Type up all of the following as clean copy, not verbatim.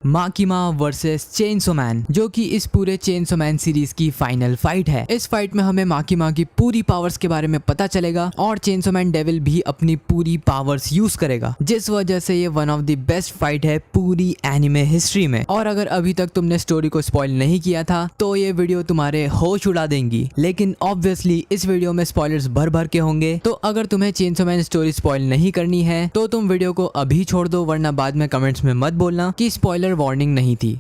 माकिमा versus chainsaw man, जो कि इस पूरे चेनसो मैन सीरीज की फाइनल फाइट है। इस फाइट में हमें माकिमा की पूरी पावर्स के बारे में पता चलेगा और चेनसो मैन डेविल भी अपनी पूरी पावर्स यूज करेगा, जिस वजह से ये one of the best fight है पूरी एनिमे हिस्ट्री में। और अगर अभी तक तुमने स्टोरी को स्पॉइल नहीं किया था तो ये वीडियो तुम्हारे होश उड़ा देंगी, लेकिन ऑब्वियसली इस वीडियो में स्पॉयलर्स भर भर के होंगे। तो अगर तुम्हें चेनसो मैन स्टोरी स्पॉइल नहीं करनी है तो तुम वीडियो को अभी छोड़ दो, वरना बाद में कमेंट्स में मत बोलना कि स्पॉइलर वार्निंग नहीं थी।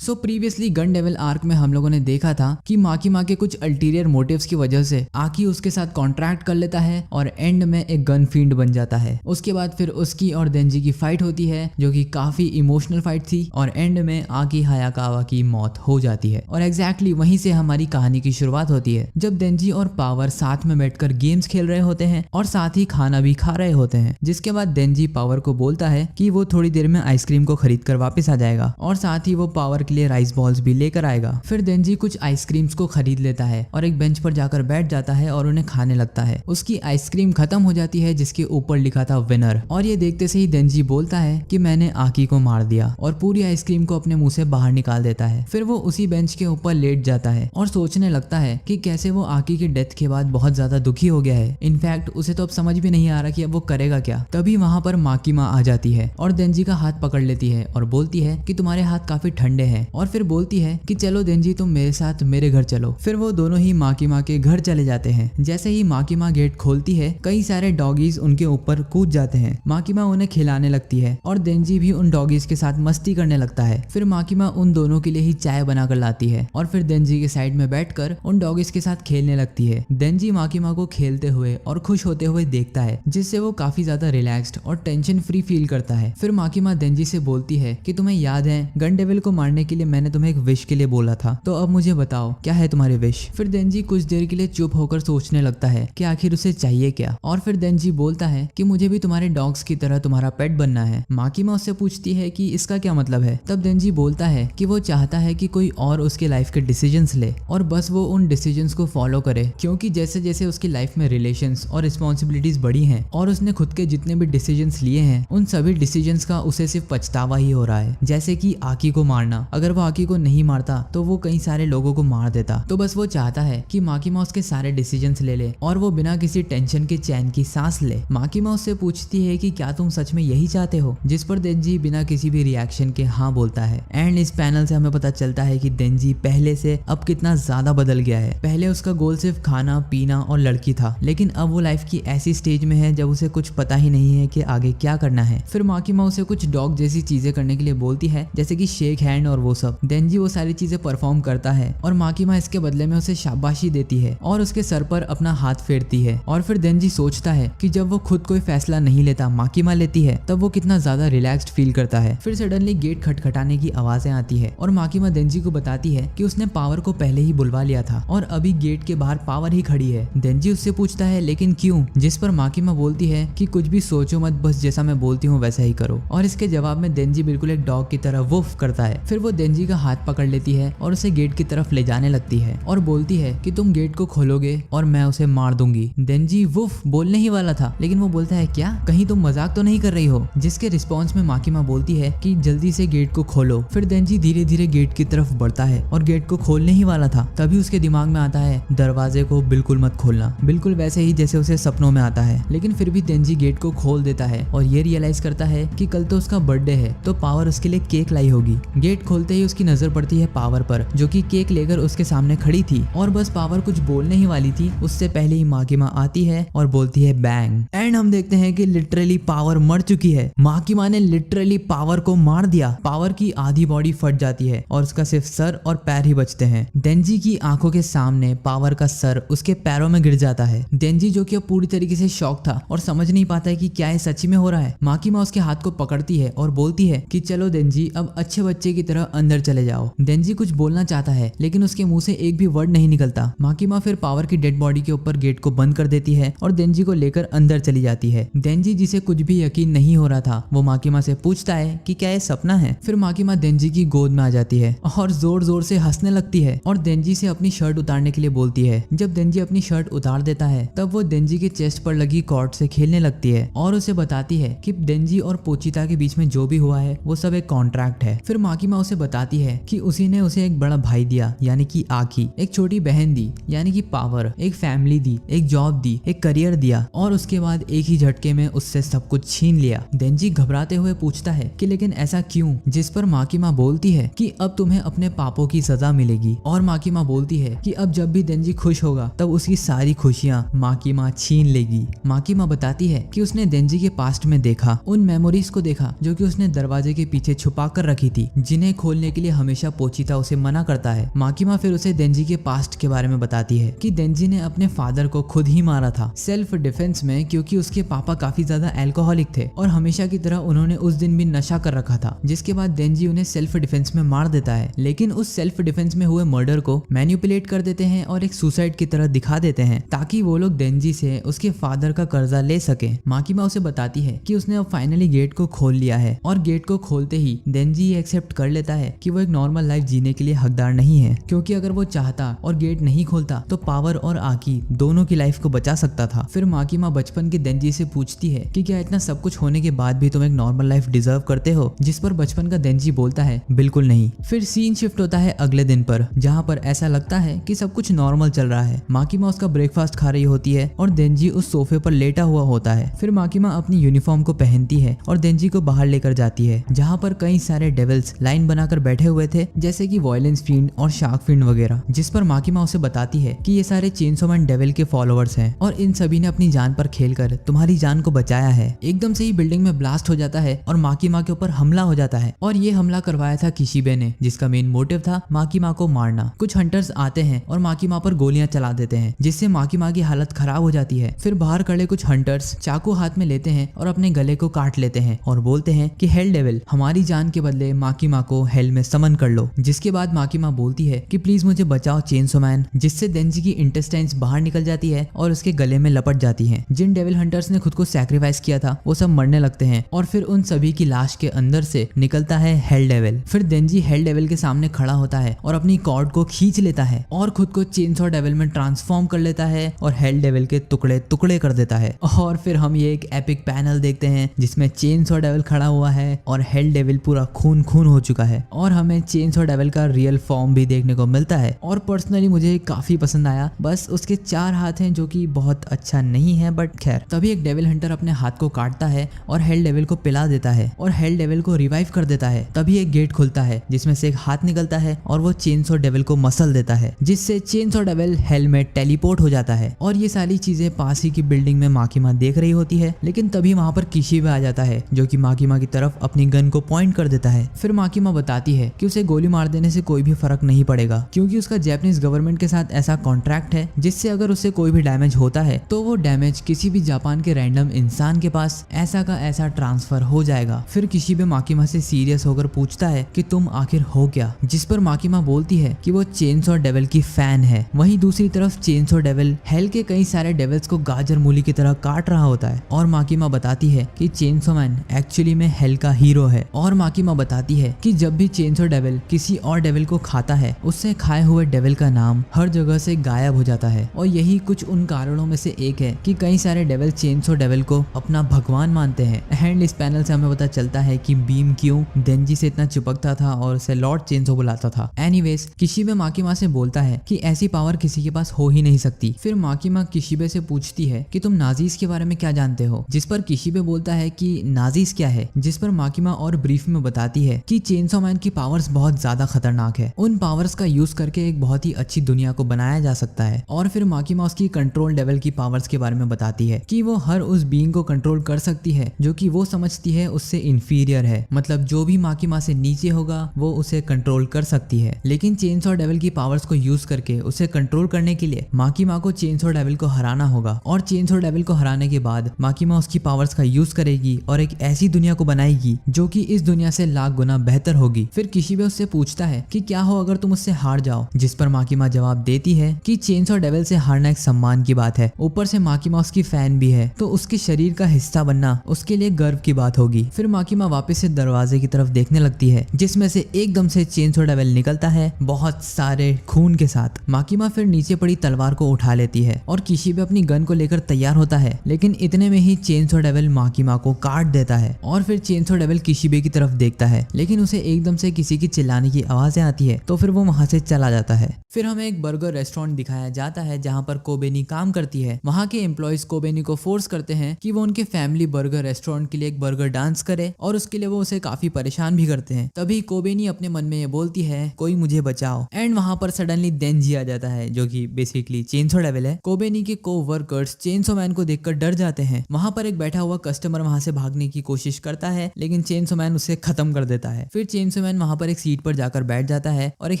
सो प्रीवियसली गन डेविल आर्क में हम लोगों ने देखा था कि माकिमा के कुछ अल्टीरियर मोटिव्स की वजह से आकी उसके साथ कॉन्ट्रैक्ट कर लेता है और एंड में एक गन फील्ड बन जाता है। उसके बाद फिर उसकी और देंजी की फाइट होती है, जो कि काफी इमोशनल फाइट थी, और एंड में आकी हायाकावा की मौत हो जाती है। और एग्जैक्टली वहीं से हमारी कहानी की शुरुआत होती है, जब देंजी और पावर साथ में बैठकर गेम्स खेल रहे होते हैं और साथ ही खाना भी खा रहे होते हैं। जिसके बाद देंजी पावर को बोलता है कि वो थोड़ी देर में आइसक्रीम को खरीद कर वापस आ जाएगा और साथ ही वो पावर के लिए राइस बॉल्स भी लेकर आएगा। फिर देंजी कुछ आइसक्रीम्स को खरीद लेता है और एक बेंच पर जाकर बैठ जाता है और उन्हें खाने लगता है। उसकी आइसक्रीम खत्म हो जाती है जिसके ऊपर लिखा था विनर, और ये देखते से ही देंजी बोलता है कि मैंने आकी को मार दिया और पूरी आइसक्रीम को अपने मुंह से बाहर निकाल देता है। फिर वो उसी बेंच के ऊपर लेट जाता है और सोचने लगता है कि कैसे वो आकी की डेथ के बाद बहुत ज्यादा दुखी हो गया है। इनफैक्ट उसे तो अब समझ भी नहीं आ रहा कि अब वो करेगा क्या। तभी वहां पर माकिमा आ जाती है और देंजी का हाथ पकड़ लेती है और बोलती है कि तुम्हारे हाथ काफी ठंडे हैं, और फिर बोलती है कि चलो देंजी तुम मेरे साथ मेरे घर चलो। फिर वो दोनों ही माकिमा के घर चले जाते हैं। जैसे ही माकिमा गेट खोलती है कई सारे डॉगीज उनके ऊपर कूद जाते हैं। माकिमा उन्हें खिलाने लगती है और देंजी भी उन डॉगीज के साथ मस्ती करने लगता है। फिर माकिमा उन दोनों के लिए ही चाय बनाकर लाती है और फिर देंजी के साइड में बैठकर उन डॉगीज के साथ खेलने लगती है। देंजी माकिमा को खेलते हुए और खुश होते हुए देखता है, जिससे वो काफी ज्यादा रिलैक्स्ड और टेंशन फ्री फील करता है। फिर माकिमा देंजी से बोलती है कि तुम्हें याद है गन डेविल को मारने के लिए मैंने तुम्हें एक विश के लिए बोला था, तो अब मुझे बताओ क्या है तुम्हारी विश। फिर देंजी कुछ देर के लिए चुप होकर सोचने लगता है कि आखिर उसे चाहिए क्या, और फिर देंजी बोलता है कि मुझे भी तुम्हारे डॉग्स की तरह तुम्हारा पेट बनना है। माकिमा उससे पूछती है कि इसका क्या मतलब है। तब देंजी बोलता है कि वो चाहता है कि कोई और उसके लाइफ के डिसीजंस ले और बस वो उन डिसीजंस को फॉलो करे, क्योंकि जैसे जैसे उसकी लाइफ में रिलेशंस और रिस्पॉन्सिबिलिटीज बढ़ी हैं और उसने खुद के जितने भी डिसीजंस लिए हैं उन सभी डिसीजंस का उसे सिर्फ पछतावा ही हो रहा है। जैसे कि आकी को मारना, अगर वो आकी को नहीं मारता तो वो कई सारे लोगों को मार देता। तो बस वो चाहता है कि माकिमा उसके सारे डिसीजंस ले ले और वो बिना किसी टेंशन के चैन की सांस ले। माकिमा उससे पूछती है कि क्या तुम सच में यही चाहते हो, जिस पर देंजी बिना किसी भी रिएक्शन के हाँ बोलता है। एंड इस पैनल से हमें पता चलता है कि देंजी पहले से अब कितना ज्यादा बदल गया है। पहले उसका गोल सिर्फ खाना पीना और लड़की था, लेकिन अब वो लाइफ की ऐसी स्टेज में है जब उसे कुछ पता ही नहीं है कि आगे क्या करना है। फिर माकिमा उसे कुछ डॉग जैसी चीजें करने के लिए बोलती है, जैसे कि शेक हैंड और वो सब। देंजी वो सारी चीजें परफॉर्म करता है और माकिमा इसके बदले में उसे शाबाशी देती है और उसके सर पर अपना हाथ फेरती है। और फिर देंजी सोचता है कि जब वो खुद कोई फैसला नहीं लेता, माकिमा लेती है, तब वो कितना ज्यादा रिलैक्स्ड फील करता है। फिर सडनली गेट खटखटाने की आवाजें आती है और माकिमा देंजी को बताती है कि उसने पावर को पहले ही बुलवा लिया था और अभी गेट के बाहर पावर ही खड़ी है। देंजी उससे पूछता है लेकिन क्यों, जिस पर माकिमा बोलती है कि कुछ भी सोचो मत, बस जैसा मैं बोलती हूँ वैसा ही करो। और इसके जवाब में देंजी बिल्कुल एक डॉग की तरह वुफ करता है। फिर वो देंजी का हाथ पकड़ लेती है और उसे गेट की तरफ ले जाने लगती है और बोलती है कि तुम गेट को खोलोगे और मैं उसे मार दूंगी। देंजी वुफ बोलने ही वाला था, लेकिन वो बोलता है क्या, कहीं तुम मजाक तो नहीं कर रही हो। जिसके रिस्पॉन्स में माकिमा बोलती है कि जल्दी से गेट को खोलो। फिर देंजी धीरे धीरे गेट की तरफ बढ़ता है और गेट को खोलने ही वाला था, तभी उसके दिमाग में आता है दरवाजे को बिल्कुल मत खोलना, बिल्कुल वैसे ही जैसे उसे सपनों में आता है। लेकिन फिर भी देंजी गेट को खोल देता है और ये रियलाइज करता है कि कल तो उसका बर्थडे है, तो पावर उसके लिए केक लाई होगी। गेट खोलते ही उसकी नजर पड़ती है पावर पर, जो कि केक लेकर उसके सामने खड़ी थी और बस पावर कुछ बोलने ही वाली थी, उससे पहले ही माकिमा आती है और बोलती है बैंग। एंड हम देखते हैं कि लिटरली पावर मर चुकी है। माकिमा ने लिटरली पावर को मार दिया। पावर की आधी बॉडी फट जाती है और उसका सिर्फ सर और पैर ही बचते हैं। देंजी की आंखों के सामने पावर का सर उसके पैरों में गिर जाता है। देंजी जो कि अब पूरी तरीके से शॉक था और समझ नहीं पाता है कि क्या ये सच्ची में हो रहा है। माकिमा उसके हाथ को पकड़ती है और बोलती है कि चलो देंजी अब अच्छे बच्चे की तरह अंदर अंदर चले जाओ। देंजी कुछ बोलना चाहता है लेकिन उसके मुंह से एक भी वर्ड नहीं निकलता। माकीमा फिर पावर की डेड बॉडी के ऊपर गेट को बंद कर देती है और देंजी को लेकर अंदर चली जाती है। देंजी जिसे कुछ भी यकीन नहीं हो रहा था वो माकीमा से पूछता है कि क्या ये सपना है। फिर माकीमा देंजी की गोद में आ जाती है और जोर जोर से हंसने लगती है और देंजी से अपनी शर्ट उतारने के लिए बोलती है। जब देंजी अपनी शर्ट उतार देता है तब वो देंजी के चेस्ट पर लगी कॉर्ड से खेलने लगती है और उसे बताती है कि देंजी और पोचिता के बीच में जो भी हुआ है वो सब एक कॉन्ट्रैक्ट है। फिर माकीमा उसे बताती है कि उसी ने उसे एक बड़ा भाई दिया यानी कि आकी, एक छोटी बहन दी यानी कि पावर, एक फैमिली दी, एक जॉब दी, एक करियर दिया और उसके बाद एक ही झटके में उससे सब कुछ छीन लिया। देंजी घबराते हुए पूछता है कि लेकिन ऐसा क्यों, जिस पर माकीमा बोलती है कि अब तुम्हें अपने पापों की सजा मिलेगी और माकीमा बोलती है कि अब जब भी देंजी खुश होगा तब उसकी सारी खुशियां माकीमा छीन लेगी। माकीमा बताती है कि उसने देंजी के पास्ट में देखा, उन मेमोरीज को देखा जो कि उसने दरवाजे के पीछे छुपा कर रखी थी, जिन्हें खोलने के लिए हमेशा पोचिता उसे मना करता है। माकीमा फिर उसे देंजी के पास्ट के बारे में बताती है कि देंजी ने अपने फादर को खुद ही मारा था सेल्फ डिफेंस में, क्योंकि उसके पापा काफी ज्यादा अल्कोहलिक थे और हमेशा की तरह उन्होंने उस दिन भी नशा कर रखा था, जिसके बाद देंजी उन्हें सेल्फ डिफेंस में मार देता है। लेकिन उस सेल्फ डिफेंस में हुए मर्डर को मैनिपुलेट कर देते हैं और एक सुसाइड की तरह दिखा देते हैं ताकि वो लोग देंजी से उसके फादर का कर्जा ले सके। माकीमा उसे बताती है कि उसने अब फाइनली गेट को खोल लिया है और गेट को खोलते ही देंजी एक्सेप्ट कर लेता है कि वो एक नॉर्मल लाइफ जीने के लिए हकदार नहीं है, क्योंकि अगर वो चाहता और गेट नहीं खोलता तो पावर और आकी दोनों की लाइफ को बचा सकता था। फिर माकीमा बचपन की देंजी से पूछती है कि क्या इतना सब कुछ होने के बाद भी तुम एक नॉर्मल लाइफ डिजर्व करते हो, जिस पर बचपन का देंजी बोलता है बिल्कुल नहीं। फिर सीन शिफ्ट होता है अगले दिन पर, जहाँ पर ऐसा लगता है कि सब कुछ नॉर्मल चल रहा है। माकीमा उसका ब्रेकफास्ट खा रही होती है और देंजी उस सोफे पर लेटा हुआ होता है। फिर माकीमा अपनी यूनिफॉर्म को पहनती है और देंजी को बाहर लेकर जाती है, जहाँ पर कई सारे डेविल्स लाइन बनाकर बैठे हुए थे, जैसे कि वायलेंस फील्ड और शार्क फील्ड वगैरह, जिस पर माकीमा उसे बताती है कि ये सारे चेनसो मैन डेविल के फॉलोअर्स हैं और इन सभी ने अपनी जान पर खेलकर तुम्हारी जान को बचाया है। एकदम से ही बिल्डिंग में ब्लास्ट हो जाता है और माकीमा के ऊपर हमला हो जाता है और ये हमला करवाया था किशिबे ने, जिसका मेन मोटिव था माकीमा को मारना। कुछ हंटर्स आते हैं और माकीमा पर गोलियां चला देते हैं, जिससे माकीमा की हालत खराब हो जाती है। फिर बाहर खड़े कुछ हंटर्स चाकू हाथ में लेते हैं और अपने गले को काट लेते हैं और बोलते हैं कि हेल डेविल, हमारी जान के बदले माकीमा को हेल में समन कर लो। जिसके बाद माकीमा बोलती है कि प्लीज मुझे बचाओ चेनसो मैन, जिससे देंजी की इंटेस्टाइन्स बाहर निकल जाती है और उसके गले में लपट जाती हैं। जिन डेविल हंटर्स ने खुद को सैक्रिफाइस किया था वो सब मरने लगते हैं और फिर उन सभी की लाश के अंदर से निकलता है हेल डेविल। फिर देंजी हेल डेविल के सामने खड़ा होता है और अपनी कॉर्ड को खींच लेता है और खुद को चेनसॉ डेविल में ट्रांसफॉर्म कर लेता है और हेल डेविल के टुकड़े टुकड़े कर देता है। और फिर हम ये एक एपिक पैनल देखते हैं जिसमें चेनसॉ डेविल खड़ा हुआ है और हेल डेविल पूरा खून खून हो चुका है और हमें चेनसॉ डेविल का रियल फॉर्म भी देखने को मिलता है। और पर्सनली मुझे काफी पसंद आया, बस उसके 4 हाथ हैं जो कि बहुत अच्छा नहीं है, बट खैर। तभी एक डेविल हंटर अपने हाथ को काटता है और हेल डेविल को पिला देता है और हेल डेविल को रिवाइव कर देता है। तभी एक गेट खुलता है जिसमें से एक हाथ निकलता है और वो चेनसॉ डेविल को मसल देता है, जिससे चेनसॉ डेविल हेल में टेलीपोर्ट हो जाता है। और ये सारी चीजें पास ही की बिल्डिंग में माकीमा देख रही होती है, लेकिन तभी वहां पर किशिबे आ जाता है जो कि माकीमा की तरफ अपनी गन को पॉइंट कर देता है। फिर माकीमा बताती है कि उसे गोली मार देने से कोई भी फर्क नहीं पड़ेगा, क्योंकि उसका जापानीज गवर्नमेंट के साथ ऐसा कॉन्ट्रैक्ट है जिससे अगर उससे कोई भी डैमेज होता है तो वो डैमेज किसी भी जापान के रैंडम इंसान के पास ऐसा का ऐसा ट्रांसफर हो जाएगा। फिर किशिबे माकीमा से सीरियस होकर पूछता है कि तुम आखिर हो क्या, जिस पर माकीमा बोलती है कि वो चेनसॉ डेविल की फैन है। वहीं दूसरी तरफ चेनसॉ डेविल हेल के कई सारे डेविल्स को गाजर मूली की तरह काट रहा होता है और माकीमा बताती है कि चेनसॉ मैन एक्चुअली में हेल का हीरो है। और माकीमा बताती है कि जब भी चेनसॉ डेविल किसी और डेविल को खाता है उससे खाए हुए डेविल का नाम हर जगह से गायब हो जाता है और यही कुछ उन कारणों में से एक है कि कई सारे डेविल चेनसॉ डेविल को अपना भगवान मानते हैं। एंड इस पैनल से हमें पता चलता है कि बीम क्यों देंजी से इतना चिपकता था और उसे लॉर्ड चेनसॉ बुलाता था। एनीवेज किशिबे माकीमा से बोलता है कि ऐसी पावर किसी के पास हो ही नहीं सकती। फिर माकीमा किशिबे से पूछती है कि तुम नाजीज के बारे में क्या जानते हो, जिस पर किशिबे बोलता है कि नाजीज क्या है, जिस पर माकीमा और ब्रीफ में बताती है कि चेनसॉ मैन की पावर्स बहुत ज्यादा खतरनाक है, उन पावर्स का यूज करके एक बहुत ही अच्छी दुनिया को बनाया जा सकता है। और फिर माकीमा उसकी कंट्रोल डेविल की पावर्स के बारे में बताती है कि वो हर उस बीइंग को कंट्रोल कर सकती है जो कि वो समझती है उससे इंफीरियर है, मतलब जो भी माकीमा से नीचे होगा वो उसे कंट्रोल कर सकती है। लेकिन चेनसॉ डेविल की पावर्स को यूज करके उसे कंट्रोल करने के लिए माकीमा को चेनसॉ डेविल को हराना होगा और चेनसॉ डेविल को हराने के बाद माकीमा उसकी पावर्स का यूज करेगी और एक ऐसी दुनिया को बनाएगी जो कि इस दुनिया से लाख गुना बेहतर होगी। फिर किशिबे उससे पूछता है कि क्या हो अगर तुम उससे हार जाओ, जिस पर माकिमा जवाब देती है कि चेनसॉ डेविल से हारना एक सम्मान की बात है, ऊपर से माकिमा उसकी फैन भी है तो उसके शरीर का हिस्सा बनना उसके लिए गर्व की बात होगी। फिर माकिमा वापस से दरवाजे की तरफ देखने लगती है जिसमें से एकदम से चेनसॉ डेविल निकलता है बहुत सारे खून के साथ। माकिमा फिर नीचे पड़ी तलवार को उठा लेती है और किशिबे अपनी गन को लेकर तैयार होता है, लेकिन इतने में ही चेनसॉ डेविल माकिमा को काट देता है और फिर चेनसॉ डेविल किशिबे की तरफ देखता है, लेकिन उसे एकदम से किसी की चिल्लाने की आवाजें आती है तो फिर वो वहां से चला जाता है। फिर हमें एक बर्गर रेस्टोरेंट दिखाया जाता है जहां पर कोबेनी काम करती है। वहां के एम्प्लॉयज कोबेनी को फोर्स करते हैं कि वो उनके फैमिली बर्गर रेस्टोरेंट के लिए एक बर्गर डांस करे और उसके लिए वो उसे काफी परेशान भी करते हैं। तभी कोबेनी अपने मन में ये बोलती है कोई मुझे बचाओ, एंड वहां पर सडनली देंजी आ जाता है जो कि बेसिकली चेनसॉ डेविल है। कोबेनी के को-वर्कर्स चेनसॉ मैन को देखकर डर जाते हैं। वहां पर एक बैठा हुआ कस्टमर वहां से भागने की कोशिश करता है लेकिन चेनसॉ मैन उसे खत्म कर देता है। फिर चेनसॉ मैन वहां पर एक सीट पर जाकर बैठ जाता है और एक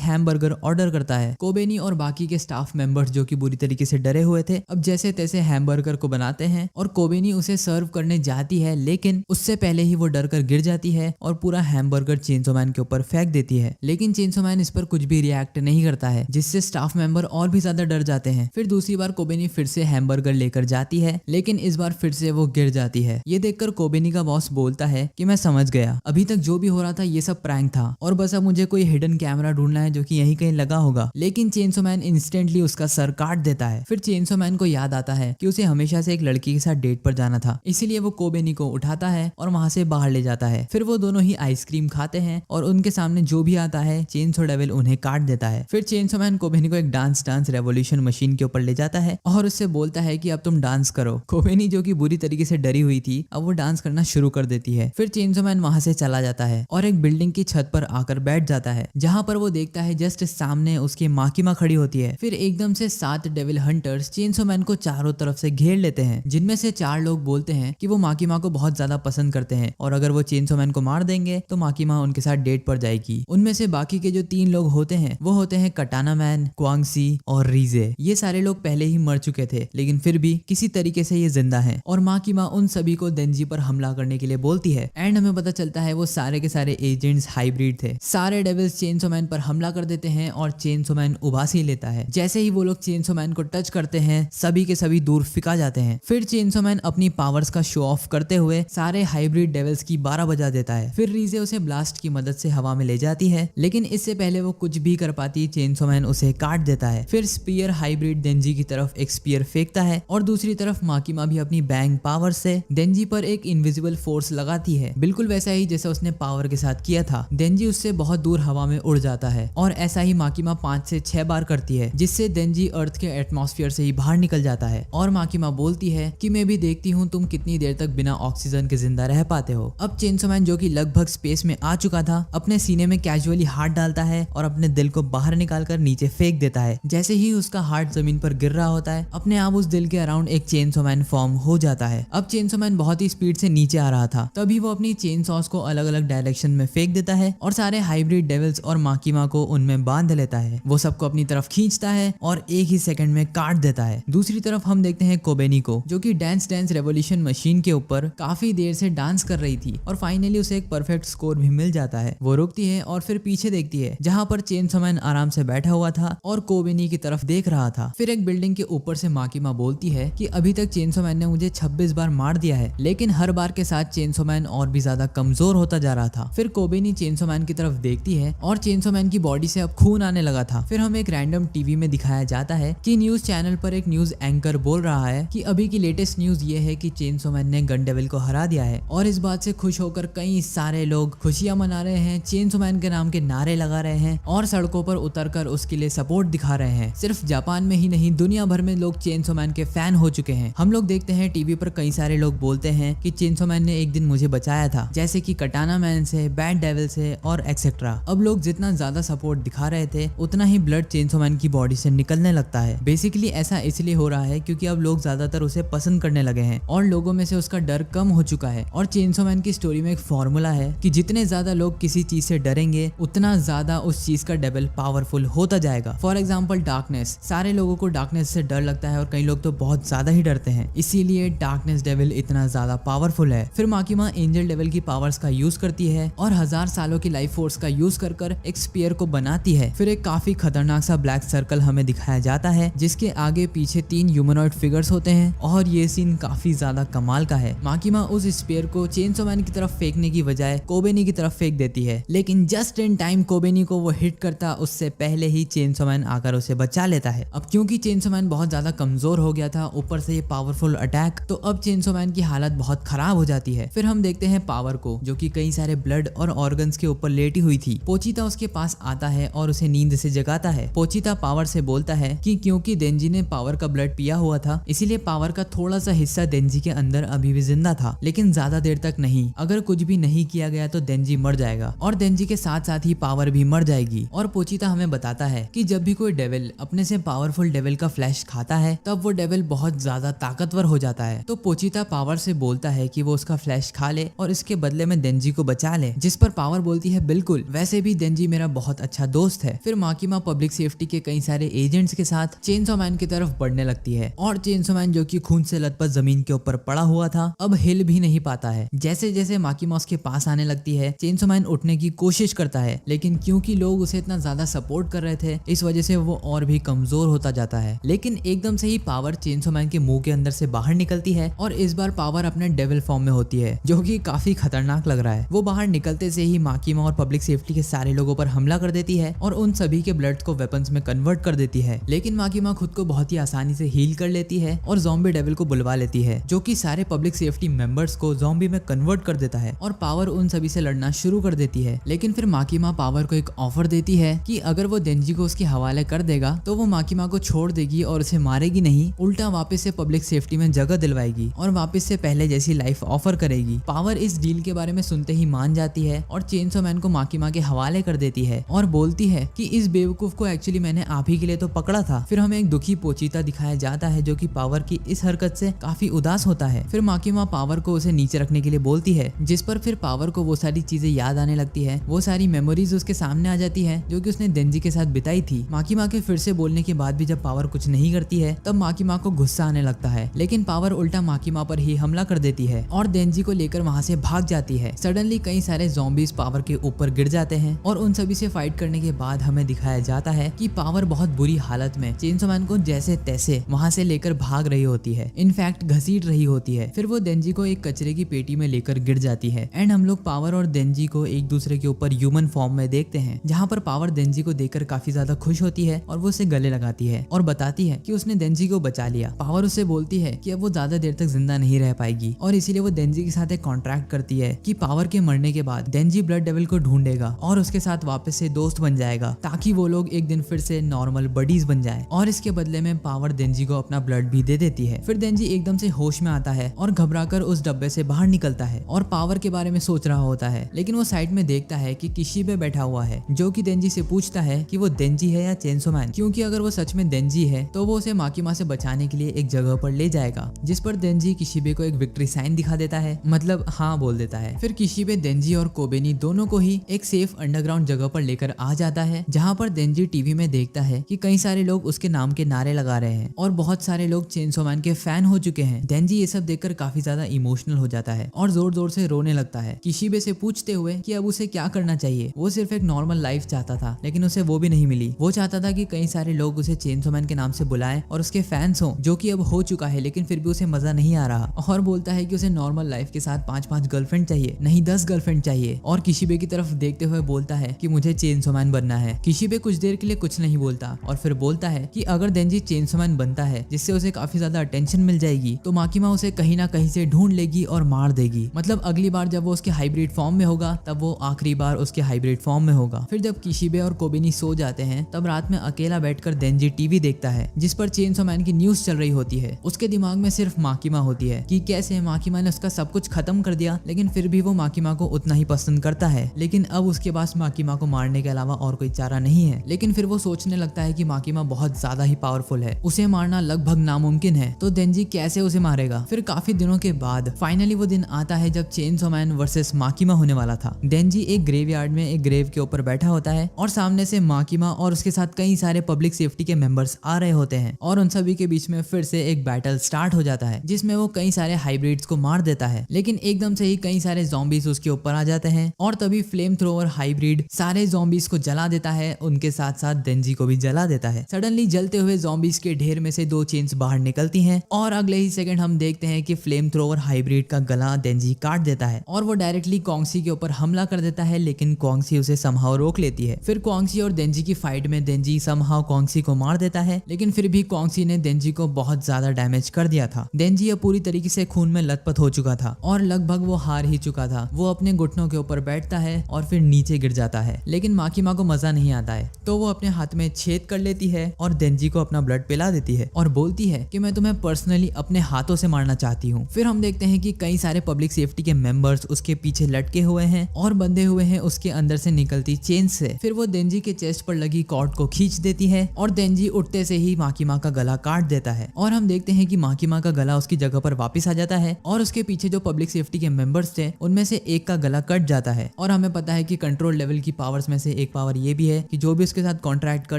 हैमबर्गर ऑर्डर करता है। कोबेनी और बाकी के स्टाफ मेंबर्स जो कि बुरी तरीके से डरे हुए थे अब जैसे तैसे हैमबर्गर को बनाते हैं और कोबेनी उसे सर्व करने जाती है, लेकिन उससे पहले ही वो डर कर गिर जाती है और पूरा हैमबर्गर चेनसॉ मैन के ऊपर फेंक देती है। लेकिन चेनसॉ मैन इस पर कुछ भी रिएक्ट नहीं करता है जिससे स्टाफ मेंबर और भी ज्यादा डर जाते हैं। फिर दूसरी बार कोबेनी फिर से हैमबर्गर लेकर जाती है लेकिन इस बार फिर से वो गिर जाती है। ये देखकर कोबेनी का बॉस बोलता है कि मैं समझ गया, अभी तक जो भी हो रहा था ये सब प्रैंक था और बस अब मुझे कोई हिडन कैमरा ढूंढना है जो कि यहीं कहीं लगा होगा। लेकिन चेनसॉ मैन इंस्टेंटली उसका सर काट देता है। फिर चेनसॉ मैन को याद आता है कि उसे हमेशा से एक लड़की के साथ डेट पर जाना था, इसीलिए वो कोबेनी को उठाता है और वहां से बाहर ले जाता है। फिर वो दोनों ही आइसक्रीम खाते हैं और उनके सामने जो भी आता है चेनसॉ डेविल उन्हें काट देता है। फिर चेनसॉ मैन कोबेनी को एक डांस रेवोल्यूशन मशीन के ऊपर ले जाता है और उससे बोलता है कि अब तुम डांस करो। कोबेनी जो कि बुरी तरीके से डरी हुई थी अब वो डांस करना शुरू कर देती है। फिर चेनसॉ मैन वहां से चला जाता है और एक बिल्डिंग की छत पर आकर बैठ जाता है जहां पर वो देखता है जस्ट सामने उसकी माकिमा खड़ी होती है। फिर एकदम से 7 डेविल हंटर्स चेनसॉ मैन को चारों तरफ से घेर लेते हैं, जिनमें से 4 लोग बोलते हैं कि वो माकिमा को बहुत ज्यादा पसंद करते हैं और अगर वो चेनसॉ मैन को मार देंगे तो माकिमा उनके साथ डेट पर जाएगी। उनमें से बाकी के जो 3 लोग होते हैं वो होते हैं कटाना मैन, क्वांगसी और रीजे। ये सारे लोग पहले ही मर चुके थे लेकिन फिर भी किसी तरीके से ये जिंदा हैं और माकिमा उन सभी को देंजी पर हमला करने के लिए बोलती है। एंड हमें पता चलता है वो सारे के सारे एजेंट्स हाइब्रिड थे। सारे डेविल्स चेनसॉ मैन पर हमला कर देते हैं और चेनसॉ मैन उबासी लेता है। जैसे ही वो लोग चेनसॉ मैन को टच करते हैं सभी के सभी दूर फिका जाते हैं। फिर चेनसॉ मैन अपनी पावर्स का शो ऑफ करते हुए सारे हाइब्रिड डेविल्स की 12 बजा देता है। फिर रीजे उसे ब्लास्ट की मदद से हवा में ले जाती है लेकिन इससे पहले वो कुछ भी कर पाती चेनसॉ मैन उसे काट देता है। फिर स्पीयर हाइब्रिड देंजी की तरफ एक स्पीयर फेंकता है और दूसरी तरफ माकिमा भी अपनी बैंग पावर से देंजी पर एक इनविजिबल फोर्स लगाती है, बिल्कुल वैसा ही जैसा उसने पावर के साथ किया था। देंजी उससे बहुत दूर हवा में उड़ जाता है और ऐसा ही माकिमा 5 से 6 बार करती है जिससे देंजी अर्थ के एटमॉस्फेयर से ही बाहर निकल जाता है और माकिमा बोलती है कि मैं भी देखती हूँ तुम कितनी देर तक बिना ऑक्सीजन के जिंदा रह पाते हो। अब चेनसॉ मैन जो कि लगभग स्पेस में आ चुका था अपने सीने में कैजुअली हाथ डालता है और अपने दिल को बाहर निकालकर नीचे फेंक देता है। जैसे ही उसका हार्ट जमीन पर गिर रहा होता है अपने आप उस दिल के अराउंड एक चेनसॉ मैन फॉर्म हो जाता है। अब चेनसॉ मैन बहुत ही स्पीड से नीचे आ रहा था तभी वो अपनी चेन सॉस को अलग अलग डायरेक्शन में फेंक देता है और सारे हाइब्रिड डेविल्स और माकिमा को उनमें बांध लेता है। वो सबको अपनी तरफ खींचता है और एक ही सेकंड में काट देता है। दूसरी तरफ हम देखते हैं कोबेनी को जो कि डांस रेवोल्यूशन मशीन के ऊपर काफी देर से डांस कर रही थी और फाइनली उसे एक परफेक्ट स्कोर भी मिल जाता है। वो रुकती है और फिर पीछे देखती है जहां पर चेनसॉ मैन आराम से बैठा हुआ था और कोबेनी की तरफ देख रहा था। फिर एक बिल्डिंग के ऊपर से माकिमा बोलती है कि अभी तक चेनसॉ मैन ने मुझे 26 बार मार दिया है लेकिन हर बार के साथ चेनसॉ मैन और भी ज्यादा कमजोर होता जा रहा था। फिर कोबेनी चेनसॉ मैन की तरफ देखती है और चेनसॉ मैन की बॉडी से अब खून आने लगा था। फिर हमें एक रैंडम टीवी में दिखाया जाता है कि न्यूज चैनल पर एक न्यूज एंकर बोल रहा है कि अभी की लेटेस्ट न्यूज ये है कि चेनसॉ मैन ने गन डेविल को हरा दिया है और इस बात से खुश होकर कई सारे लोग खुशियां मना रहे हैं, चेनसॉ मैन के नाम के नारे लगा रहे हैं और सड़कों पर उतरकर उसके लिए सपोर्ट दिखा रहे हैं। सिर्फ जापान में ही नहीं दुनिया भर में लोग चेनसॉ मैन के फैन हो चुके हैं। हम लोग देखते हैं टीवी पर कई सारे लोग बोलते हैं कि चेनसॉ मैन ने एक दिन मुझे बचाया था, जैसे कि कटाना मैन से, बैड डेविल से और एक्सेट्रा। अब लोग जितना ज्यादा सपोर्ट दिखा रहे थे उतना ही ब्लड चेनसॉ मैन की बॉडी से निकलने लगता है। बेसिकली ऐसा इसलिए हो रहा है क्योंकि अब लोग ज्यादातर उसे पसंद करने लगे हैं और लोगों में से उसका डर कम हो चुका है। और चेनसॉ मैन की स्टोरी में एक फॉर्मूला है कि जितने ज्यादा लोग किसी चीज से डरेंगे उतना ज्यादा उस चीज का डेविल पावरफुल होता जाएगा। फॉर एग्जाम्पल डार्कनेस, सारे लोगों को डार्कनेस से डर लगता है और कई लोग तो बहुत ज्यादा ही डरते हैं, इसीलिए डार्कनेस डेविल इतना ज्यादा पावरफुल है। फिर माकिमा एंजल डेविल की पावर्स का यूज करती है और 1000 सालों की लाइफ फोर्स का यूज कर एक स्पीयर को बनाती है। फिर एक काफी खतरनाक सा ब्लैक सर्कल हमें दिखाया जाता है जिसके आगे पीछे 3 ह्यूमनॉइड फिगर्स होते हैं और ये सीन काफी ज्यादा कमाल का है। माकिमा उस स्पीयर को चेनसो मैन की तरफ फेंकने की बजाय कोबेनी की तरफ फेंक देती है, लेकिन जस्ट इन टाइम कोबेनी को वो हिट करता उससे पहले ही चेनसो मैन आकर उसे बचा लेता है। अब क्योंकि चेनसो मैन बहुत ज्यादा कमजोर हो गया था, ऊपर से ये पावरफुल अटैक, तो अब चेनसो मैन की हालत बहुत खराब हो जाती है। फिर हम देखते हैं पावर को जो कि कई सारे ब्लड और ऑर्गन्स के ऊपर लेटी हुई थी। पोचिता उसके पास आता है और उसे नींद से जगाता है। पोचिता पावर से बोलता है कि क्योंकि देंजी ने पावर का ब्लड पिया हुआ था इसीलिए पावर का थोड़ा सा हिस्सा देंजी के अंदर अभी भी जिंदा था, लेकिन ज्यादा देर तक नहीं। अगर कुछ भी नहीं किया गया तो देंजी मर जाएगा और देंजी के साथ साथ ही पावर भी मर जाएगी। और पोचिता हमें बताता है कि जब भी कोई डेविल अपने से पावरफुल डेविल का फ्लैश खाता है तब वो डेविल बहुत ज्यादा ताकतवर हो जाता है। तो पोचिता पावर से बोलता है कि वो उसका फ्लैश खा ले और इसके बदले में देंजी को बचा ले, जिस पर पावर बोलती है बिल्कुल, वैसे भी देंजी मेरा बहुत अच्छा दोस्त है। फिर माकिमा पब्लिक सेफ्टी के कई सारे एजेंट्स के साथ चेनसो मैन की तरफ बढ़ने लगती है और चेनसो मैन जो कि खून से लथपथ जमीन के ऊपर पड़ा हुआ था अब हिल भी नहीं पाता है। जैसे जैसे माकिमा उसके पास आने लगती है चेनसो मैन उठने की कोशिश करता है, लेकिन क्योंकि लोग उसे इतना ज्यादा सपोर्ट कर रहे थे इस वजह से वो और भी कमजोर होता जाता है। लेकिन एकदम से ही पावर चेनसो मैन के मुंह के अंदर से बाहर निकलती है और इस बार पावर अपने डेविल फॉर्म में होती है जो कि काफी खतरनाक लग रहा है। वो बाहर निकलते से ही माकिमा और पब्लिक सेफ्टी के सारे लोगों पर हमला कर देती है और उन सभी के ब्लड को वेपन्स में कन्वर्ट कर देती है। लेकिन माकिमा खुद को बहुत ही आसानी से हील कर लेती है और ज़ॉम्बी डेविल को बुलवा लेती है जो कि सारे पब्लिक सेफ्टी मेंबर्स को ज़ॉम्बी में कन्वर्ट कर देता है और पावर उन सभी से लड़ना शुरू कर देती है। लेकिन फिर माकिमा पावर को एक ऑफर देती है कि अगर वो देंजी को उसके हवाले कर देगा तो वो माकिमा को छोड़ देगी और उसे मारेगी नहीं, उल्टा वापस से पब्लिक सेफ्टी में जगह दिलवाएगी और वापस से पहले जैसी लाइफ ऑफर करेगी। पावर इस डील के बारे में सुनते ही मान जाती है और चेनसो मैन को माकिमा के हवाले कर देती है और बोलती है कि इस बेवकूफ को एक्चुअली मैंने आप ही के लिए तो पकड़ा था। फिर हमें एक दुखी पोचिता दिखाया जाता है जो कि पावर की इस हरकत से काफी उदास होता है। फिर माकिमा पावर को उसे नीचे रखने के लिए बोलती है, जिस पर फिर पावर को वो सारी चीजें याद आने लगती है, वो सारी मेमोरीज उसके सामने आ जाती है जो कि उसने देंजी के साथ बिताई थी। माकिमा के फिर से बोलने के बाद भी जब पावर कुछ नहीं करती है तब माकिमा को गुस्सा आने लगता है, लेकिन पावर उल्टा माकिमा पर ही हमला कर देती है और देंजी को लेकर वहां से भाग जाती है। सडनली कई सारे ज़ॉम्बीज पावर के ऊपर गिर जाते हैं और उन सभी से फाइट करने के बाद हमें दिखाया जाता है कि पावर बहुत बुरी हालत में चेनसो मैन को जैसे तैसे वहां से लेकर भाग रही होती है, इनफैक्ट घसीट रही होती है। फिर वो देंजी को एक कचरे की पेटी में लेकर गिर जाती है एंड हम लोग पावर और देंजी को एक दूसरे के ऊपर ह्यूमन फॉर्म में देखते हैं, जहाँ पर पावर देंजी को देखकर काफी ज्यादा खुश होती है और वो उसे गले लगाती है और बताती है कि उसने देंजी को बचा लिया। पावर उससे बोलती है कि अब वो ज्यादा देर तक जिंदा नहीं रह पाएगी और इसीलिए वो देंजी के साथ एक कॉन्ट्रैक्ट करती है कि पावर के मरने के बाद देंजी ब्लड डेविल को ढूंढेगा और उसके साथ वापस से दोस्त बन जाएगा ताकि वो लोग एक दिन फिर से नॉर्मल बडीज बन जाए और इसके बदले में पावर देंजी को अपना ब्लड भी दे देती है। फिर देंजी एकदम से होश में आता है और घबराकर उस डब्बे से बाहर निकलता है और पावर के बारे में सोच रहा होता है, लेकिन वो साइड में देखता है कि किशिबे बैठा हुआ है जो कि देंजी से पूछता है कि वो देंजी है या चेनसो मैन, क्योंकि अगर वो सच में देंजी है तो वो उसे माकिमा से बचाने के लिए एक जगह पर ले जाएगा, जिस पर देंजी किशिबे को एक विक्ट्री साइन दिखा देता है, मतलब हाँ बोल देता है। फिर किशिबे देंजी और कोबेनी दोनों को ही एक सेफ अंडरग्राउंड जगह पर लेकर आ जाता है, जहाँ पर देंजी टीवी में देखता है कि कई सारे लोग उसके नाम के नारे लगा रहे हैं और बहुत सारे लोग चेनसो मैन के फैन हो चुके हैं। देंजी ये सब देखकर काफी ज्यादा इमोशनल हो जाता है और जोर जोर से रोने लगता है, किशिबे से पूछते हुए कि अब उसे क्या करना चाहिए। वो सिर्फ एक नॉर्मल लाइफ चाहता था, लेकिन उसे वो भी नहीं मिली। वो चाहता था कि कई सारे लोग उसे चेनसो मैन के नाम से बुलाएं और उसके फैंस हों, जो कि अब हो चुका है, लेकिन फिर भी उसे मजा नहीं आ रहा और बोलता है कि उसे नॉर्मल लाइफ के साथ 5-5 गर्लफ्रेंड चाहिए, नहीं 10 गर्लफ्रेंड चाहिए। और किशिबे की तरफ देखते हुए बोलता है कि मुझे चेनसो मैन बनना है। किशिबे कुछ देर के लिए कुछ नहीं बोलता और फिर बोलता है कि अगर देंजी चेनसो मैन बनता है जिससे उसे काफी ज्यादा अटेंशन मिल जाएगी तो माकिमा उसे कहीं ना कहीं से ढूंढ लेगी और मार देगी। मतलब अगली बार जब वो उसके हाइब्रिड फॉर्म में होगा तब वो आखिरी बार उसके हाइब्रिड फॉर्म में होगा। फिर जब किशिबे और कोबेनी सो जाते हैं तब रात में अकेला बैठकर देंजी टीवी देखता है जिस पर चेनसो मैन की न्यूज चल रही होती है। उसके दिमाग में सिर्फ माकिमा होती है कि कैसे माकिमा ने उसका सब कुछ खत्म कर दिया, लेकिन फिर भी वो माकिमा को उतना ही पसंद करता है, लेकिन अब उसके पास माकिमा को मारने के अलावा और कोई चारा नहीं है। लेकिन फिर वो सोचने लगता है कि माकिमा बहुत ज्यादा ही पावरफुल है, उसे मारना लगभग नामुमकिन है, तो देंजी कैसे उसे मारेगा। फिर काफी दिनों के बाद फाइनली वो दिन आता है जब चेनसो मैन वर्सेस माकिमा होने वाला था। देंजी एक ग्रेवयार्ड में एक ग्रेव के ऊपर बैठा होता है और सामने से माकिमा और उसके साथ कई सारे पब्लिक सेफ्टी के मेंबर्स आ रहे होते हैं और उन सभी के बीच में फिर से एक बैटल स्टार्ट हो जाता है जिसमें वो कई सारे हाइब्रिड्स को मार देता है, लेकिन एकदम से ही कई सारे ज़ॉम्बीज उसके ऊपर आ जाते हैं और तभी तभी फ्लेम थ्रोवर हाइब्रिड सारे ज़ॉम्बीज को जला देता है, उनके साथ साथ देंजी को भी जला देता है। सडनली जलते हुए ज़ॉम्बीज के ढेर में से 2 चेन्स बाहर निकलती हैं और अगले ही सेकंड हम देखते हैं कि फ्लेम थ्रोवर हाइब्रिड का गला देंजी काट देता है और वो डायरेक्टली क्वांगसी के ऊपर हमला कर देता है, लेकिन क्वांगसी उसे समहाउ रोक लेती है। फिर क्वांगसी और देंजी की फाइट में देंजी समहाउ क्वांगसी को मार देता है, लेकिन फिर भी क्वांगसी ने देंजी को बहुत ज्यादा डैमेज कर दिया था। देंजी अब पूरी तरीके से खून में लथपथ हो चुका था और लगभग वो हार ही चुका था। वो अपने घुटनों के ऊपर बैठता है और फिर नीचे गिर जाता है, लेकिन माकीमा को मजा नहीं आता है, तो वो अपने हाथ में छेद कर लेती है और देंजी को अपना ब्लड पिला देती है और बोलती है कि मैं तुम्हें पर्सनली अपने हाथों से मारना चाहती हूँ। फिर हम देखते हैं कि कई सारे पब्लिक सेफ्टी के मेंबर्स उसके पीछे लटके हुए हैं और बंधे हुए हैं उसके अंदर से निकलती चेन से। फिर वो देंजी के चेस्ट पर लगी कॉर्ड को खींच देती है और देंजी उठते से ही माकीमा का गला काट देता है और हम देखते हैं कि माकीमा का गला उसकी जगह पर वापस आ जाता है और उसके पीछे जो पब्लिक सेफ्टी के मेंबर्स थे उनमें से एक का गला कट जाता है। और हमें पता है कि कंट्रोल लेवल की पावर्स में से एक पावर ये भी है कि जो भी उसके साथ कॉन्ट्रैक्ट कर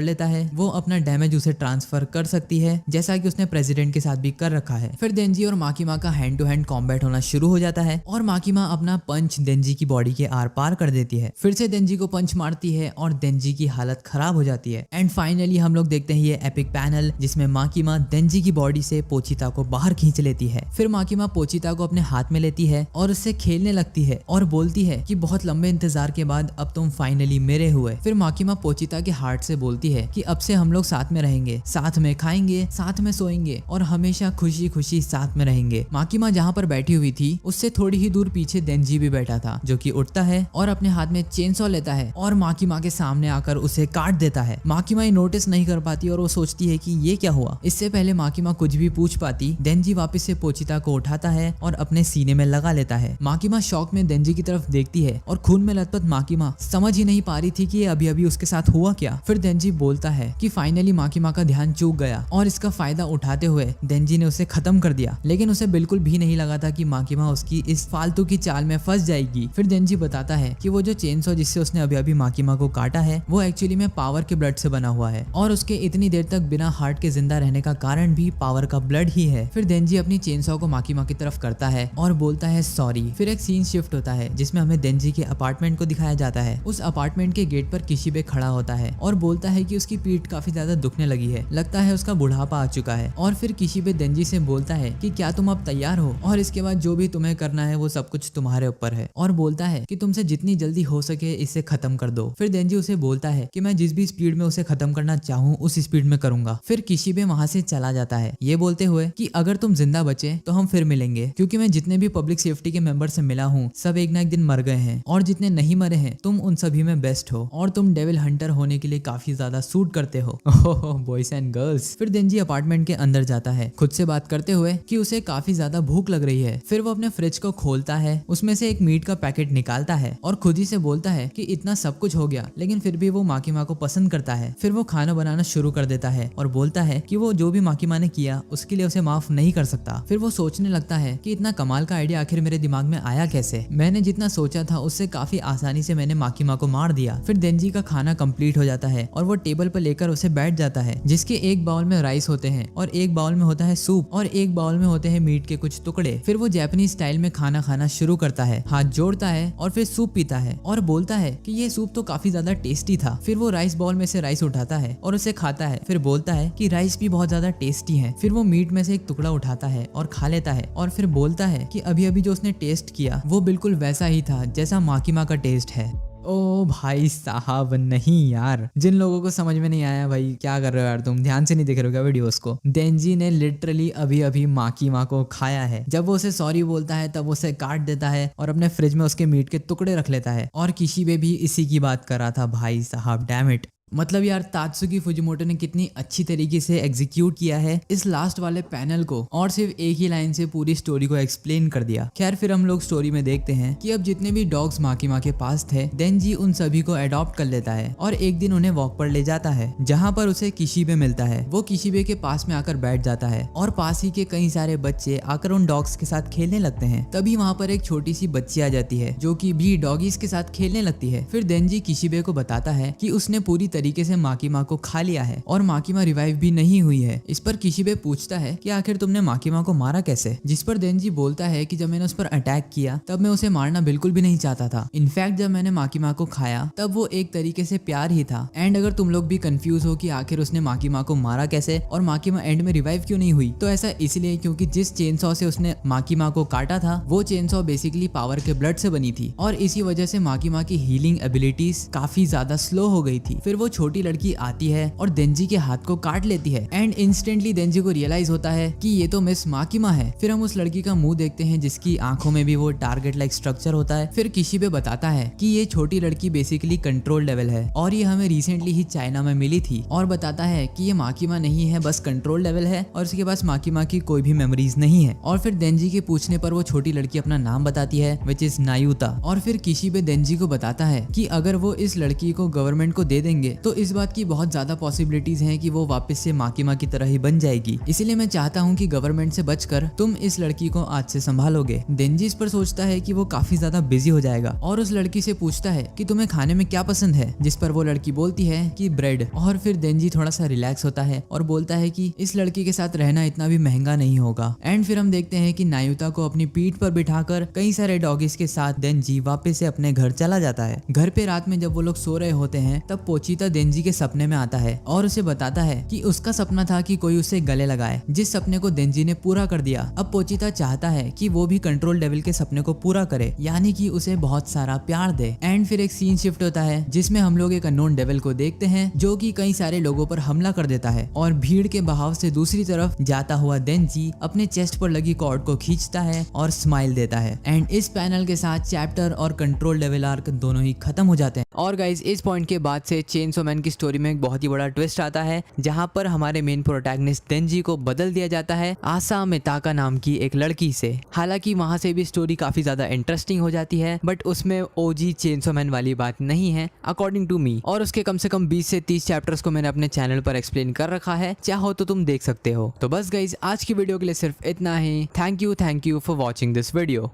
लेता है वो अपना डैमेज उसे ट्रांसफर कर सकती है, जैसा कि उसने प्रेसिडेंट के साथ भी कर रखा है। फिर देंजी और माकीमा का हैंड टू हैंड कॉम्बैट होना शुरू हो जाता है और माकीमा अपना पंच देंजी की बॉडी के आर पार कर देती है। फिर से देंजी को पंच मारती है और देंजी की हालत खराब हो जाती है। एंड फाइनली हम लोग देखते हैं ये एपिक पैनल जिसमें माकीमा देंजी की बॉडी से पोचिता को बाहर खींच लेती है। फिर माकीमा पोचिता को अपने हाथ में लेती है और उससे खेलने लगती है और बोलती है कि बहुत लंबे इंतजार के बाद अब तुम फाइनली मेरे हुए। फिर माकीमा पोचिता के हार्ट से बोलती है कि अब से हम लोग साथ में रहेंगे, साथ में खाएंगे, साथ में सोएंगे और हमेशा खुशी खुशी साथ में रहेंगे। माकीमा जहाँ पर बैठी हुई थी उससे थोड़ी ही दूर पीछे देंजी भी बैठा था, जो कि उठता है और अपने हाथ में चेनसॉ लेता है और माकीमा के सामने आकर उसे काट देता है। माकीमा ये नोटिस नहीं कर पाती और वो सोचती है कि ये क्या हुआ। इससे पहले माकीमा कुछ भी पूछ पाती, देंजी वापस से पोचिता को उठाता है और अपने सीने में लगा लेता है। माकीमा शॉक में देंजी की तरफ देखती है और खून में लथपथ माकीमा समझ ही नहीं पा रही थी कि ये अभी अभी उसके साथ हुआ क्या। फिर देंजी बोलता है कि फाइनली माकीमा का ध्यान चूक गया और इसका फायदा उठाते हुए देंजी ने उसे खत्म कर दिया, लेकिन उसे बिल्कुल भी नहीं लगा था कि माकीमा उसकी इस फालतू की चाल में फंस जाएगी। फिर देंजी बताता है कि वो जो चेनसॉ जिससे उसने अभी अभी माकीमा को काटा है वो एक्चुअली में पावर के ब्लड से बना हुआ है और उसके इतनी देर तक बिना हार्ट के जिंदा रहने का कारण भी पावर का ब्लड ही है। फिर देंजी अपनी चेनसॉ को माकीमा की तरफ करता है और बोलता है सॉरी। फिर एक सीन शिफ्ट होता है जिसमें हमें देंजी के अपार्टमेंट को दिखाया जाता है। उस अपार्टमेंट के गेट पर किशिबे खड़ा होता है और बोलता है कि उसकी पीठ काफी ज्यादा दुखने लगी है, लगता है उसका बुढ़ापा आ चुका है। और फिर किशिबे देंजी से बोलता है कि क्या तुम अब तैयार हो और इसके बाद जो भी तुम्हें करना है वो सब कुछ तुम्हारे ऊपर है, और बोलता है कि तुमसे जितनी जल्दी हो सके इसे खत्म कर दो। फिर देंजी उसे बोलता है कि मैं जिस भी स्पीड में उसे खत्म करना चाहूँ उस स्पीड में करूंगा। फिर किशिबे वहां से चला जाता है ये बोलते हुए कि अगर तुम जिंदा बचे तो हम फिर मिलेंगे, क्योंकि मैं जितने भी पब्लिक सेफ्टी के मेंबर से मिला हूँ सब एक ना एक दिन मर गए हैं और जितने नहीं मरे हैं तुम उन सभी में बेस्ट हो और तुम डेविल हंटर होने के लिए काफी ज्यादा सूट करते हो। Boys and girls. फिर देंजी अपार्टमेंट के अंदर जाता है खुद से बात करते हुए कि उसे काफी ज्यादा भूख लग रही है। फिर वो अपने फ्रिज को खोलता है, उसमें से एक मीट का पैकेट निकालता है और खुद ही से बोलता है कि इतना सब कुछ हो गया लेकिन फिर भी वो माकीमा को पसंद करता है। फिर वो खाना बनाना शुरू कर देता है और बोलता है कि वो जो भी माकीमा ने किया उसके लिए उसे माफ नहीं कर सकता। फिर वो सोचने लगता है कि इतना कमाल का आइडिया आखिर मेरे दिमाग में आया कैसे, मैंने जितना सोचा था उससे काफी आसानी से मैंने माकीमा को मार दिया। फिर देंजी का खाना कंप्लीट हो जाता है और वो टेबल पर लेकर उसे बैठ जाता है, जिसके एक बाउल में राइस होते हैं और एक बाउल में होता है सूप और एक बाउल में होते हैं मीट के कुछ टुकड़े। फिर वो जापानीज स्टाइल में खाना खाना शुरू करता है, हाथ जोड़ता है और फिर सूप पीता है और बोलता है कि ये सूप तो काफी ज्यादा टेस्टी था। फिर वो राइस बाउल में से राइस उठाता है और उसे खाता है, फिर बोलता है कि राइस भी बहुत ज्यादा टेस्टी है। फिर वो मीट में से एक टुकड़ा उठाता है और खा लेता है और फिर बोलता है कि अभी अभी जो उसने टेस्ट किया वो बिल्कुल वैसा ही था जैसा माकीमा का टेस्ट है। ओ भाई साहब, नहीं यार, जिन लोगों को समझ में नहीं आया भाई क्या कर रहे हो यार, तुम ध्यान से नहीं देख रहे हो क्या वीडियोस को। देंजी ने लिटरली अभी अभी माकीमा को खाया है। जब वो उसे सॉरी बोलता है तब उसे काट देता है और अपने फ्रिज में उसके मीट के टुकड़े रख लेता है और किशिबे भी इसी की बात कर रहा था भाई साहब, डैम इट। मतलब यार तात्सुकी फुजिमोटो ने कितनी अच्छी तरीके से एग्जीक्यूट किया है इस लास्ट वाले पैनल को और सिर्फ एक ही लाइन से पूरी स्टोरी को एक्सप्लेन कर दिया। खैर फिर हम लोग स्टोरी में देखते हैं कि अब जितने भी डॉग्स माकीमा के पास थे देंजी उन सभी को अडॉप्ट कर लेता है और एक दिन उन्हें वॉक पर ले जाता है जहाँ पर उसे किशिबे मिलता है। वो किशिबे के पास में आकर बैठ जाता है और पास ही के कई सारे बच्चे आकर उन डॉग्स के साथ खेलने लगते हैं। तभी वहाँ पर एक छोटी सी बच्ची आ जाती है जो कि भी डॉगीज के साथ खेलने लगती है। फिर देंजी किशिबे को बताता है कि उसने पूरी तरीके से माकीमा को खा लिया है और माकीमा रिवाइव भी नहीं हुई है। इस पर किशिबे पूछता है कि आखिर तुमने माकीमा को मारा कैसे, जिस पर देंजी बोलता है कि जब मैंने उस पर अटैक किया तब मैं उसे मारना बिल्कुल भी नहीं चाहता था। इनफैक्ट जब मैंने माकीमा को खाया तब वो एक तरीके से प्यार ही था। एंड अगर तुम लोग भी कंफ्यूज हो कि आखिर उसने माकीमा को मारा कैसे और माकीमा एंड में रिवाइव क्यों नहीं हुई, तो ऐसा इसलिए क्योंकि जिस चेनसॉ से उसने माकीमा को काटा था वो चेनसॉ बेसिकली पावर के ब्लड से बनी थी और इसी वजह से माकीमा की हीलिंग एबिलिटीज काफी ज्यादा स्लो हो गई थी। फिर वो छोटी लड़की आती है और देंजी के हाथ को काट लेती है एंड इंस्टेंटली देंजी को रियलाइज होता है कि ये तो मिस माकीमा है। फिर हम उस लड़की का मुंह देखते हैं जिसकी आंखों में भी वो टारगेट लाइक स्ट्रक्चर होता है। फिर किशिबे बताता है कि ये छोटी लड़की बेसिकली कंट्रोल लेवल है और ये हमें रिसेंटली ही चाइना में मिली थी और बताता है कि ये माकीमा नहीं है, बस कंट्रोल लेवल है और उसके पास माकीमा की कोई भी मेमोरीज नहीं है। और फिर देंजी के पूछने पर वो छोटी लड़की अपना नाम बताती है विच इज नायुता। और फिर किशिबे देंजी को बताता है कि अगर वो इस लड़की को गवर्नमेंट को दे देंगे तो इस बात की बहुत ज्यादा पॉसिबिलिटीज हैं कि वो वापस से माकीमा की तरह ही बन जाएगी। इसीलिए मैं चाहता हूँ कि गवर्नमेंट से बचकर तुम इस लड़की को आज से संभालोगे। देंजी इस पर सोचता है कि वो काफी ज्यादा बिजी हो जाएगा और उस लड़की से पूछता है कि तुम्हें खाने में क्या पसंद है, जिस पर वो लड़की बोलती है कि ब्रेड। और फिर देंजी थोड़ा सा रिलैक्स होता है और बोलता है कि इस लड़की के साथ रहना इतना भी महंगा नहीं होगा। एंड फिर हम देखते हैं कि नायुता को अपनी पीठ पर बिठाकर कई सारे डॉगीज के साथ देंजी वापस से अपने घर चला जाता है। घर पे रात में जब वो लोग सो रहे होते हैं तब पोचीता देंजी के सपने में आता है और उसे बताता है कि उसका सपना था कि कोई उसे गले लगाए, जिस सपने को देंजी ने पूरा कर दिया। अब पोचीता चाहता है कि वो भी कंट्रोल डेविल के सपने को पूरा करे, यानी कि उसे बहुत सारा प्यार दे। एंड फिर एक सीन शिफ्ट होता है जिसमें हम लोग एक अननोन डेविल को देखते हैं जो कि कई सारे लोगों पर हमला कर देता है और भीड़ के बहाव से दूसरी तरफ जाता हुआ देंजी अपने चेस्ट पर लगी कॉर्ड को खींचता है और स्माइल देता है। एंड इस पैनल के साथ चैप्टर और कंट्रोल डेविल आर्क दोनों ही खत्म हो जाते हैं। और गाइज इस पॉइंट के बाद से चेनसॉ मैन की स्टोरी में एक बहुत ही बड़ा ट्विस्ट आता है जहां पर हमारे मेन प्रोटैगनिस्ट देंजी को बदल दिया जाता है आसा मिताका नाम की एक लड़की से। हालांकि वहां से भी स्टोरी काफी ज्यादा इंटरेस्टिंग हो जाती है बट उसमें ओजी चेनसॉ मैन वाली बात नहीं है अकॉर्डिंग टू मी। और उसके कम से कम 20 से 30 चैप्टर्स को मैंने अपने चैनल पर एक्सप्लेन कर रखा है, चाहो तो तुम देख सकते हो। तो बस गाइज आज की वीडियो के लिए सिर्फ इतना ही। Thank you for watching this video.